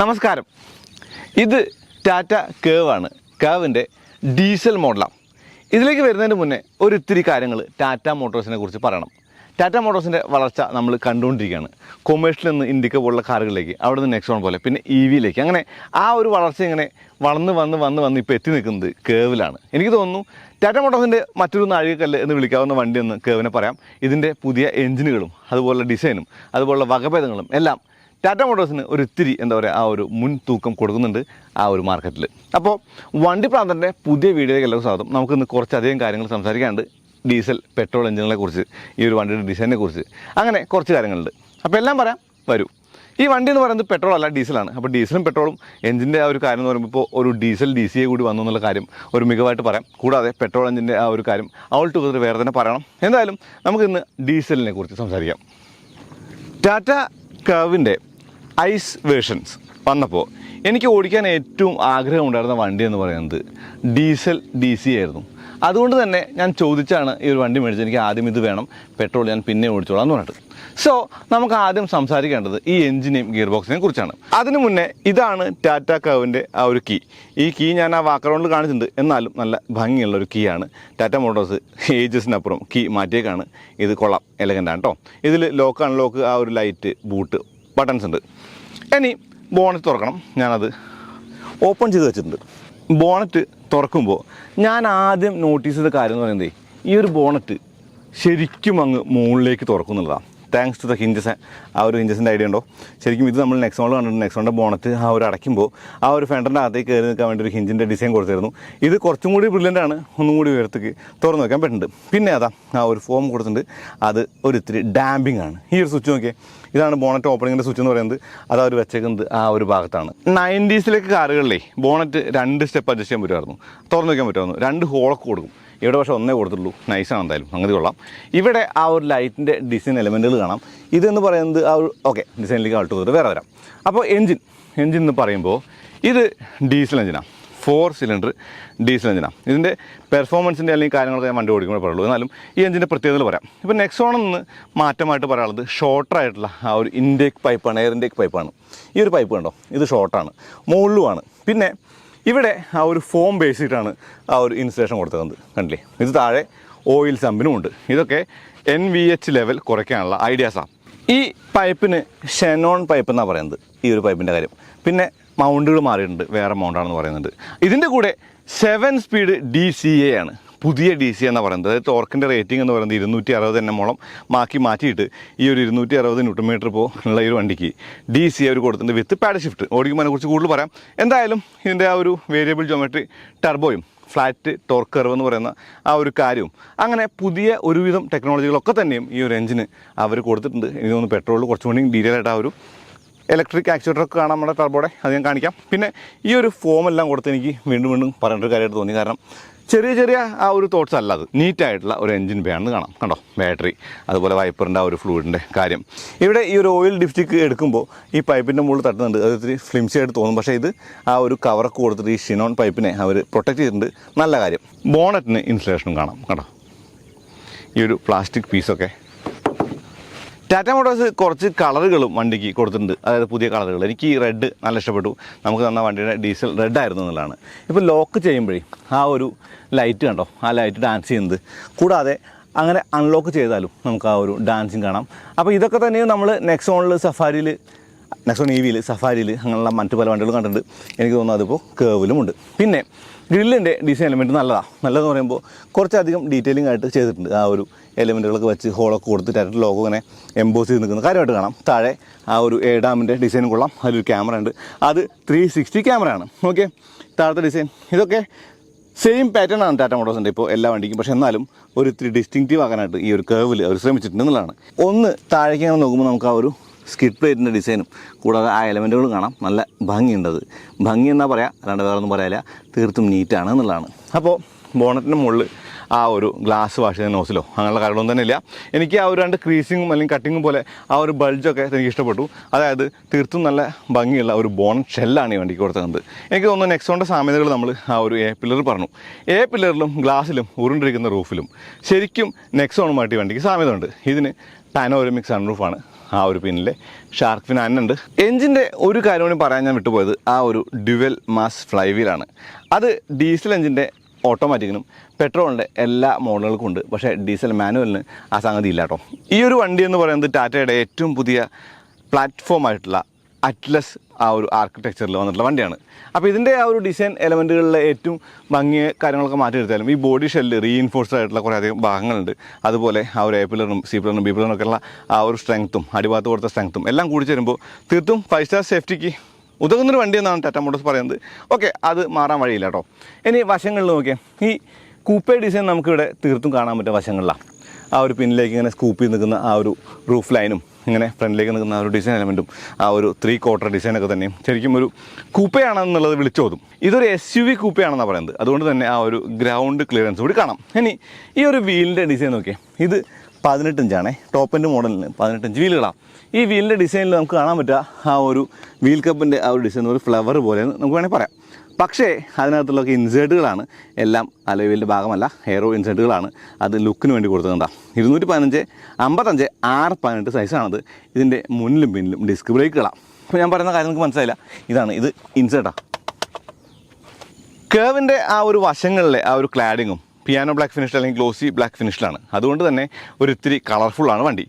നമസ്കാരം. ഇത് ടാറ്റ കേവാണ്. കേവിൻ്റെ ഡീസൽ മോഡലാണ്. ഇതിലേക്ക് വരുന്നതിന് മുന്നേ ഒരിത്തിരി കാര്യങ്ങൾ ടാറ്റ മോട്ടോഴ്സിനെ കുറിച്ച് പറയണം. ടാറ്റ മോട്ടോഴ്സിൻ്റെ വളർച്ച നമ്മൾ കണ്ടുകൊണ്ടിരിക്കുകയാണ്. കൊമേഴ്ഷ്യൽ നിന്ന് ഇൻഡിക്ക പോലുള്ള കാറുകളിലേക്ക്, അവിടെ നിന്ന് നെക്സോൺ പോലെ, പിന്നെ EVയിലേക്ക്, അങ്ങനെ ആ ഒരു വളർച്ച ഇങ്ങനെ വന്ന് ഇപ്പോൾ എത്തി നിൽക്കുന്നത് കേവിലാണ്. എനിക്ക് തോന്നുന്നു ടാറ്റ മോട്ടോഴ്സിൻ്റെ മറ്റൊരു നാഴികക്കല്ല് എന്ന് വിളിക്കാവുന്ന വണ്ടിയെന്ന് കേവിനെ പറയാം. ഇതിൻ്റെ പുതിയ എഞ്ചിനുകളും അതുപോലുള്ള ഡിസൈനും അതുപോലുള്ള വകഭേദങ്ങളും എല്ലാം ടാറ്റ മോട്ടോഴ്സിന് ഒരു ഇത്തിരി ആ ഒരു മുൻതൂക്കം കൊടുക്കുന്നുണ്ട് ആ ഒരു മാർക്കറ്റിൽ. അപ്പോൾ വണ്ടി പ്രാന്തൻ്റെ പുതിയ വീഡിയോയിലേക്ക് എല്ലാവർക്കും സ്വാഗതം. നമുക്കിന്ന് കുറച്ചധികം കാര്യങ്ങൾ സംസാരിക്കാനുണ്ട്. ഡീസൽ പെട്രോൾ എഞ്ചിനുകളെ കുറിച്ച്, ഈ ഒരു വണ്ടിയുടെ ഡിസൈനെ കുറിച്ച്, അങ്ങനെ കുറച്ച് കാര്യങ്ങളുണ്ട്. അപ്പോൾ എല്ലാം പറയാം, വരൂ. ഈ വണ്ടി എന്ന് പറയുന്നത് പെട്രോൾ അല്ല, ഡീസലാണ്. അപ്പോൾ ഡീസലും പെട്രോളും എഞ്ചിൻ്റെ ആ ഒരു കാര്യം എന്ന് പറയുമ്പോൾ ഇപ്പോൾ ഒരു ഡീസൽ DCA കൂടി വന്നു എന്നുള്ള കാര്യം ഒരു മികവായിട്ട് പറയാം. കൂടാതെ പെട്രോൾ എഞ്ചിൻ്റെ ആ ഒരു കാര്യം ഓൾ ടുഗദർ വേറെ തന്നെ പറയണം. എന്തായാലും നമുക്കിന്ന് ഡീസലിനെ കുറിച്ച് സംസാരിക്കാം. ടാറ്റ കേവിൻ്റെ ഐസ് വേർഷൻസ് വന്നപ്പോൾ എനിക്ക് ഓടിക്കാൻ ഏറ്റവും ആഗ്രഹമുണ്ടായിരുന്ന വണ്ടി എന്ന് പറയുന്നത് ഡീസൽ DCA ആയിരുന്നു. അതുകൊണ്ട് തന്നെ ഞാൻ ചോദിച്ചാണ് ഈ ഒരു വണ്ടി മേടിച്ചത്. എനിക്ക് ആദ്യം ഇത് വേണം, പെട്രോൾ ഞാൻ പിന്നെ ഓടിച്ചോളാം എന്ന് പറഞ്ഞിട്ട്. സോ നമുക്ക് ആദ്യം സംസാരിക്കേണ്ടത് ഈ എഞ്ചിനെയും ഗിയർ ബോക്സിനെയും കുറിച്ചാണ്. അതിനു മുന്നേ ഇതാണ് ടാറ്റ കേവിൻ്റെ ആ ഒരു കീ. ഈ കീ ഞാൻ ആ വാക്കറൗണ്ടിൽ കാണിച്ചിട്ടുണ്ട്. എന്നാലും നല്ല ഭംഗിയുള്ള ഒരു കീ ആണ്. ടാറ്റ മോട്ടോഴ്സ് ഏജസിനപ്പുറം കീ മാറ്റിയേക്കാണ്. ഇത് കൊള്ളാം, എലഗൻ്റാണ് കേട്ടോ. ഇതിൽ ലോക്ക് അൺലോക്ക്, ആ ഒരു ലൈറ്റ്, ബൂട്ട്, ബട്ടൺസ് ഉണ്ട്. ഇനി ബോണറ്റ് തുറക്കണം. ഞാനത് ഓപ്പൺ ചെയ്ത് വെച്ചിട്ടുണ്ട്. ബോണറ്റ് തുറക്കുമ്പോൾ ഞാൻ ആദ്യം നോട്ടീസ് ചെയ്ത കാര്യം എന്ന് പറയുന്നത് ഈ ഒരു ബോണറ്റ് ശരിക്കും അങ്ങ് മുകളിലേക്ക് തുറക്കുന്നുള്ളതാണ്. Thanks to the hinges. ആ ഒരു ഹിഞ്ചസിൻ്റെ ഐഡിയ ഉണ്ടോ? ശരിക്കും ഇത് നമ്മൾ നെക്സോണിൽ കണ്ടിട്ടുണ്ട്. നെക്സോണിൻ്റെ ബോണറ്റ് ആ ഒരു അടയ്ക്കുമ്പോൾ ആ ഒരു ഫെൻഡറിൻ്റെ അകത്തേക്ക് കയറി നിൽക്കാൻ വേണ്ടി ഒരു ഹിഞ്ചിൻ്റെ ഡിസൈൻ കൊടുത്തിരുന്നു. ഇത് കുറച്ചും കൂടി ബ്രില്യൻ്റ് ആണ്. ഒന്നും കൂടി ഉയരത്തേക്ക് തുറന്നു വയ്ക്കാൻ പറ്റുന്നുണ്ട്. പിന്നെ അതാ ആ ഒരു ഫോം കൊടുത്തിട്ടുണ്ട്. അത് ഒരിത്തിരി ഡാമ്പിംഗ് ആണ്. ഈ ഒരു സ്വിച്ച് നോക്കിയേ, ഇതാണ് ബോണറ്റ് ഓപ്പണിങ്ങിൻ്റെ സ്വിച്ച് എന്ന് പറയുന്നത്. അത് അവർ വെച്ചേക്കുന്നത് ആ ഒരു ഭാഗത്താണ്. 90s കാറുകളിലേ ബോണറ്റ് 2 സ്റ്റെപ്പ് അഡ്ജസ്റ്റ് ചെയ്യാൻ പറ്റുമായിരുന്നു, തുറന്നു വയ്ക്കാൻ പറ്റുമായിരുന്നു. 2 ഹോളൊക്കെ കൊടുക്കും. ഇവിടെ പക്ഷേ ഒന്നേ കൊടുത്തുള്ളൂ. നൈസാണ് എന്തായാലും, അങ്ങനെ കൊള്ളാം. ഇവിടെ ആ ഒരു ലൈറ്റിൻ്റെ ഡിസൈൻ എലമെൻറ്റുകൾ കാണാം. ഇതെന്ന് പറയുന്നത് ആ ഒരു ഡിസൈനിലേക്ക് ആൾട്ട് കൊടുത്തിട്ട് വേറെ വരാം. അപ്പോൾ എൻജിൻ എന്ന് പറയുമ്പോൾ ഇത് ഡീസൽ എഞ്ചിനാണ്. 4 സിലിണ്ടർ ഡീസൽ എഞ്ചിനാണ്. ഇതിൻ്റെ പെർഫോമൻസിൻ്റെ അല്ലെങ്കിൽ കാര്യങ്ങളൊക്കെ ഞാൻ വണ്ടി ഓടിക്കുമ്പോൾ പറയുള്ളൂ. എന്നാലും ഈ എഞ്ചിൻ്റെ പ്രത്യേകതകൾ പറയാം. ഇപ്പോൾ നെക്സോണിൽ നിന്ന് മാറ്റമായിട്ട് പറയാനുള്ളത് ഷോർട്ടറായിട്ടുള്ള ആ ഒരു ഇൻടേക്ക് പൈപ്പാണ്, എയർ ഇൻടേക്ക് പൈപ്പാണ്. ഈ ഒരു പൈപ്പ് കണ്ടോ, ഇത് ഷോർട്ടാണ്, മുകളിലുമാണ്. പിന്നെ ഇവിടെ ആ ഒരു ഫോം ബേസിട്ടാണ് ആ ഒരു ഇൻസുലേഷൻ കൊടുത്തത്, കണ്ടില്ലേ? ഇത് താഴെ ഓയിൽ സമ്പിനും ഉണ്ട്. ഇതൊക്കെ NVH ലെവൽ കുറയ്ക്കാനുള്ള ഐഡിയാസാണ്. ഈ പൈപ്പിന് ഷെനോൺ പൈപ്പ് എന്നാണ് പറയുന്നത്, ഈ ഒരു പൈപ്പിൻ്റെ കാര്യം. പിന്നെ മൗണ്ടുകൾ മാറിയിട്ടുണ്ട്, വേറെ മൗണ്ടാണെന്ന് പറയുന്നുണ്ട്. ഇതിൻ്റെ കൂടെ 7 സ്പീഡ് DCA ആണ്, പുതിയ DCA എന്നാണ് പറയുന്നത്. അതായത് ടോർക്കിൻ്റെ റേറ്റിംഗ് എന്ന് പറയുന്നത് 260 NM മാറ്റിയിട്ട് ഈ ഒരു 260 Nm ഇപ്പോൾ ഉള്ള ഈ ഒരു വണ്ടിക്ക് DCA അവർ കൊടുത്തിട്ടുണ്ട് വിത്ത് പാഡ് ഷിഫ്റ്റ്. ഓടിക്കുമ്പോൾ അതിനെക്കുറിച്ച് കൂടുതൽ പറയാം. എന്തായാലും ഇതിൻ്റെ ആ ഒരു വേരിയബിൾ ജോമെട്രി, ടർബോയും ഫ്ലാറ്റ് ടോർക്ക് കർവ് എന്ന് പറയുന്ന ആ ഒരു കാര്യവും, അങ്ങനെ പുതിയ ഒരുവിധം ടെക്നോളജികളൊക്കെ തന്നെയും ഈ ഒരു എഞ്ചിന് അവർ കൊടുത്തിട്ടുണ്ട്. എനിക്ക് തോന്നുന്നു പെട്രോളിൽ കുറച്ചും കൂടി ഡീറ്റെയിൽ ആയിട്ട് ആ ഒരു ഇലക്ട്രിക് ആക്ച്വേറ്ററൊക്കെ കാണാം നമ്മുടെ ടർബോയുടെ, അത് ഞാൻ കാണിക്കാം. പിന്നെ ഈ ഒരു ഫോമെല്ലാം കൊടുത്ത് എനിക്ക് വീണ്ടും പറയേണ്ട ഒരു കാര്യമായിട്ട് തോന്നി. കാരണം ചെറിയ ആ ഒരു തോട്ട്സ് അല്ല, അത് നീറ്റായിട്ടുള്ള ഒരു എഞ്ചിൻ ബേയാണെന്ന് കാണാം. കണ്ടോ, ബാറ്ററി, അതുപോലെ വൈപ്പറിൻ്റെ ആ ഒരു ഫ്ലൂയിഡിൻ്റെ കാര്യം. ഇവിടെ ഈ ഒരു ഓയിൽ ഡിപ്സ്റ്റിക്ക് എടുക്കുമ്പോൾ ഈ പൈപ്പിൻ്റെ മുകളിൽ തട്ടുന്നുണ്ട്. അത് ഇത്തിരി ഫ്ലിംസി ആയിട്ട് തോന്നും. പക്ഷേ ഇത് ആ ഒരു കവറൊക്കെ കൊടുത്തിട്ട് ഈ ഷിനോൺ പൈപ്പിനെ അവർ പ്രൊട്ടക്റ്റ് ചെയ്തിട്ടുണ്ട്. നല്ല കാര്യം. ബോണറ്റിന് ഇൻസുലേഷനും കാണാം. കണ്ടോ, ഈ ഒരു പ്ലാസ്റ്റിക് പീസൊക്കെ. ടാറ്റ മോട്ടോഴ്സ് കുറച്ച് കളറുകളും വണ്ടിക്ക് കൊടുത്തിട്ടുണ്ട്, അതായത് പുതിയ കളറുകൾ. എനിക്ക് ഈ റെഡ് നല്ല ഇഷ്ടപ്പെട്ടു. നമുക്ക് തന്ന വണ്ടിയുടെ ഡീസൽ റെഡ് ആയിരുന്നു എന്നുള്ളതാണ്. ഇപ്പോൾ ലോക്ക് ചെയ്യുമ്പോഴേ ആ ഒരു ലൈറ്റ് കണ്ടോ, ആ ലൈറ്റ് ഡാൻസ് ചെയ്യുന്നത്. കൂടാതെ അങ്ങനെ അൺലോക്ക് ചെയ്താലും നമുക്ക് ആ ഒരു ഡാൻസിങ് കാണാം. അപ്പോൾ ഇതൊക്കെ തന്നെയും നമ്മൾ നെക്സോൺ EVയിൽ, സഫാരിയിൽ, അങ്ങനെയുള്ള മറ്റു പല വണ്ടികളും കണ്ടിട്ടുണ്ട്. എനിക്ക് തോന്നുന്നു അതിപ്പോൾ കേവിലുമുണ്ട്. പിന്നെ ഗ്രില്ലിൻ്റെ ഡിസൈൻ എലമെൻറ്റ് നല്ലതെന്ന് പറയുമ്പോൾ കുറച്ചധികം ഡീറ്റെയിലിംഗ് ആയിട്ട് ചെയ്തിട്ടുണ്ട്. ആ ഒരു എലമെൻറ്റുകളൊക്കെ വെച്ച് ഹോളൊക്കെ കൊടുത്തിട്ടായിട്ട് ലോഗോ ഇങ്ങനെ എംബോസ് ചെയ്ത് നിൽക്കുന്ന കാര്യമായിട്ട് കാണാം. താഴെ ആ ഒരു ഏഡാമിൻ്റെ ഡിസൈനും കൊള്ളാം. അതിലൊരു ക്യാമറ ഉണ്ട്, അത് 360 ക്യാമറയാണ്. ഓക്കെ, താഴത്തെ ഡിസൈൻ ഇതൊക്കെ സെയിം പാറ്റേൺ ആണ് ടാറ്റ മോട്ടോഴ്സിൻ്റെ ഇപ്പോൾ എല്ലാ വണ്ടിക്കും. പക്ഷേ എന്നാലും ഒരു ഇത്തിരി ഡിസ്റ്റിങ്റ്റീവ് ആക്കാനായിട്ട് ഈ ഒരു കേവിൽ അവർ ശ്രമിച്ചിട്ടുണ്ട് എന്നുള്ളതാണ്. ഒന്ന് താഴേക്ക് അങ്ങനെ നോക്കുമ്പോൾ നമുക്ക് ആ ഒരു സ്കിഡ് പ്ലേറ്റിൻ്റെ ഡിസൈനും കൂടാതെ ആ എലമെൻറ്റുകളും കാണാം. നല്ല ഭംഗിയുണ്ടത്. ഭംഗി എന്നാ പറയാം, അല്ലാണ്ട് വേറെ ഒന്നും പറയാനില്ല. തീർത്തും നീറ്റാണ് എന്നുള്ളതാണ്. അപ്പോൾ ബോണറ്റിൻ്റെ മുകളിൽ ആ ഒരു ഗ്ലാസ് വാഷ് ചെയ്യുന്ന നോസിലോ അങ്ങനെയുള്ള കാര്യങ്ങളൊന്നും തന്നെ ഇല്ല. എനിക്ക് ആ ഒരു 2 ക്രീസിങ്ങും അല്ലെങ്കിൽ കട്ടിങ്ങും പോലെ ആ ഒരു ബൾജൊക്കെ എനിക്ക് ഇഷ്ടപ്പെട്ടു. അതായത് തീർത്തും നല്ല ഭംഗിയുള്ള ഒരു ബോണറ്റ് ഷെല്ലാണ് ഈ വണ്ടിക്ക് കൊടുത്തത്. എനിക്ക് തോന്നുന്നു നെക്സോണിൻ്റെ സാമ്യതകൾ നമ്മൾ ആ ഒരു A പില്ലർ പറഞ്ഞു. A പില്ലറിലും ഗ്ലാസ്സിലും ഉരുണ്ടിരിക്കുന്ന റൂഫിലും ശരിക്കും നെക്സോണുമായിട്ട് ഈ വണ്ടിക്ക് സാമ്യത ഉണ്ട്. ഇതിന് പാനോരമിക് സൺറൂഫാണ്. ആ ഒരു പിന്നിലെ ഷാർക്ക് ഫിൻ ഉണ്ട്. എഞ്ചിൻ്റെ ഒരു കാര്യം കൂടി പറയാൻ ഞാൻ വിട്ടുപോയത് ആ ഒരു ഡ്യുവൽ മാസ് ഫ്ലൈ വീലാണ്. അത് ഡീസൽ എഞ്ചിൻ്റെ ഓട്ടോമാറ്റിക്കിനും പെട്രോളിൻ്റെ എല്ലാ മോഡലുകൾക്കും ഉണ്ട്. പക്ഷേ ഡീസൽ മാനുവലിന് ആ സംഗതി ഇല്ല കേട്ടോ. ഈ ഒരു വണ്ടി എന്ന് പറയുന്നത് ടാറ്റയുടെ ഏറ്റവും പുതിയ പ്ലാറ്റ്ഫോമായിട്ടുള്ള അറ്റ്ലസ് ആ ഒരു ആർക്കിടെക്ചറിൽ വന്നിട്ടുള്ള വണ്ടിയാണ്. അപ്പോൾ ഇതിൻ്റെ ആ ഒരു ഡിസൈൻ എലമെൻറ്റുകളിലെ ഏറ്റവും ഭംഗിയ കാര്യങ്ങളൊക്കെ മാറ്റിയെടുത്താലും ഈ ബോഡി ഷെല്ല് റീഇൻഫോഴ്സ്ഡ് ആയിട്ടുള്ള കുറേ അധികം ഭാഗങ്ങളുണ്ട്. അതുപോലെ ആ ഒരു എ പില്ലറിനും സി പില്ലറിനും ബി പില്ലറിനും ഒക്കെയുള്ള ആ ഒരു സ്ട്രെങ്ത്തും അടിഭാഗത്ത് കൊടുത്ത സ്ട്രെങ്ത്തും എല്ലാം കൂടി ചേരുമ്പോൾ തീർത്തും 5 സ്റ്റാർ സേഫ്റ്റിക്ക് ഉതകുന്നൊരു വണ്ടി എന്നാണ് ടാറ്റ മോട്ടോഴ്സ് പറയുന്നത്. ഓക്കെ, അത് മാറാൻ വഴിയില്ല കേട്ടോ. ഇനി വശങ്ങളിൽ നോക്കിയാൽ ഈ കൂപ്പേ ഡിസൈൻ നമുക്കിവിടെ തീർത്തും കാണാൻ പറ്റുന്ന വശങ്ങളിലാണ്. ആ ഒരു പിന്നിലേക്ക് ഇങ്ങനെ സ്കൂപ്പ് ചെയ്ത് നിൽക്കുന്ന ആ ഒരു റൂഫ് ലൈനും ഇങ്ങനെ ഫ്രണ്ടിലേക്ക് നിൽക്കുന്ന ആ ഒരു ഡിസൈൻ എലമെൻറ്റും ആ ഒരു 3/4 ഡിസൈനൊക്കെ തന്നെയും ശരിക്കും ഒരു കൂപ്പയാണെന്നുള്ളത് വിളിച്ചോതും. ഇതൊരു SUV കൂപ്പയാണെന്നാണ് പറയുന്നത്. അതുകൊണ്ട് തന്നെ ആ ഒരു ഗ്രൗണ്ട് ക്ലിയറൻസ് കൂടി കാണാം. ഇനി ഈ ഒരു വീലിൻ്റെ ഡിസൈൻ നോക്കിയാൽ ഇത് 18 ഇഞ്ചാണേ. ടോപ്പ് എൻഡ് മോഡലിന് 18 ഇഞ്ച് വീലുകളാണ്. ഈ വീലിൻ്റെ ഡിസൈനിൽ നമുക്ക് കാണാൻ പറ്റുക ആ ഒരു വീൽ കപ്പിൻ്റെ ആ ഒരു ഡിസൈൻ ഒരു ഫ്ലവർ പോലെ നമുക്ക് വേണമെങ്കിൽ പറയാം. പക്ഷേ അതിനകത്തുള്ള ഇൻസേർട്ടുകളാണ് എല്ലാം അലോയ് വീലിൻ്റെ ഭാഗമല്ല, എയറോ ഇൻസേർട്ടുകളാണ്. അത് ലുക്കിന് വേണ്ടി കൊടുത്തതുകൊണ്ടാണ്. 215 55 618 സൈസാണത്. ഇതിൻ്റെ മുന്നിലും പിന്നിലും ഡിസ്ക് ബ്രേക്കുകളാണ്. അപ്പോൾ ഞാൻ പറയുന്ന കാര്യം നിങ്ങൾക്ക് മനസ്സിലായില്ല. ഇത് ഇൻസേർട്ടാണ്. കേവിൻ്റെ ആ ഒരു വശങ്ങളിലെ ആ ഒരു ക്ലാഡിങ്ങും പിയാനോ ബ്ലാക്ക് ഫിനിഷ്ഡ് അല്ലെങ്കിൽ ഗ്ലോസി ബ്ലാക്ക് ഫിനിഷിലാണ്. അതുകൊണ്ട് തന്നെ ഒരു ഇത്തിരി കളർഫുള്ളാണ് വണ്ടി.